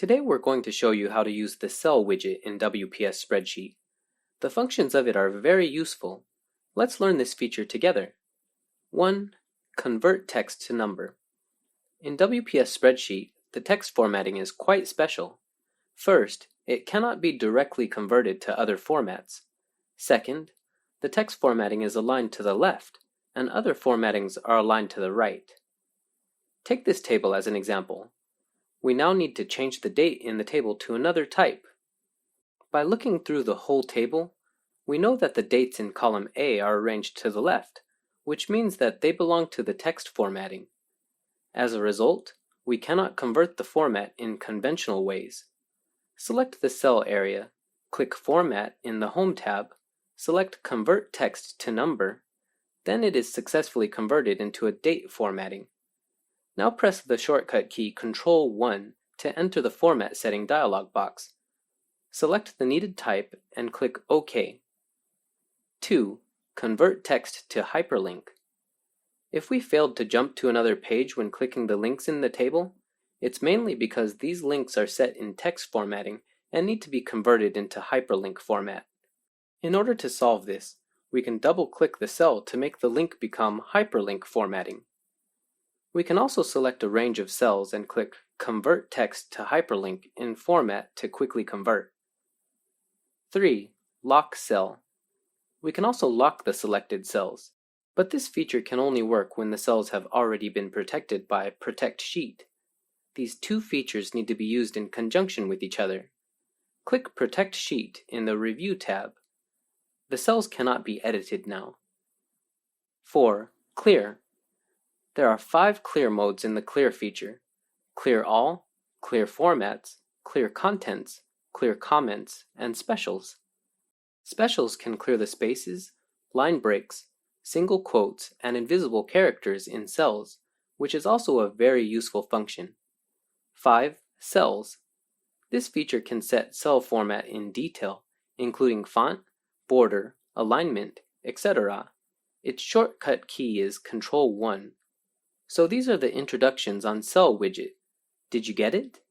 Today we're going to show you how to use the Cell widget in WPS Spreadsheet. The functions of it are very useful. Let's learn this feature together. 1. Convert text to number. In WPS Spreadsheet, the text formatting is quite special. First, it cannot be directly converted to other formats. Second, the text formatting is aligned to the left, and other formattings are aligned to the right. Take this table as an example. We now need to change the date in the table to another type. By looking through the whole table, we know that the dates in column A are arranged to the left, which means that they belong to the text formatting. As a result, we cannot convert the format in conventional ways. Select the cell area, click Format in the Home tab, select Convert Text to Number, then it is successfully converted into a date formatting. Now press the shortcut key Ctrl+1 to enter the Format Setting dialog box. Select the needed type and click OK. 2. Convert text to hyperlink. If we failed to jump to another page when clicking the links in the table, it's mainly because these links are set in text formatting and need to be converted into hyperlink format. In order to solve this, we can double-click the cell to make the link become hyperlink formatting. We can also select a range of cells and click Convert Text to Hyperlink in Format to quickly convert. 3. Lock Cell. We can also lock the selected cells, but this feature can only work when the cells have already been protected by Protect Sheet. These two features need to be used in conjunction with each other. Click Protect Sheet in the Review tab. The cells cannot be edited now. 4. Clear. There are 5 clear modes in the Clear feature: Clear All, Clear Formats, Clear Contents, Clear Comments, and Specials. Specials can clear the spaces, line breaks, single quotes, and invisible characters in cells, which is also a very useful function. 5. Cells. This feature can set cell format in detail, including font, border, alignment, etc. Its shortcut key is Ctrl+1. So these are the introductions on Cell widget. Did you get it?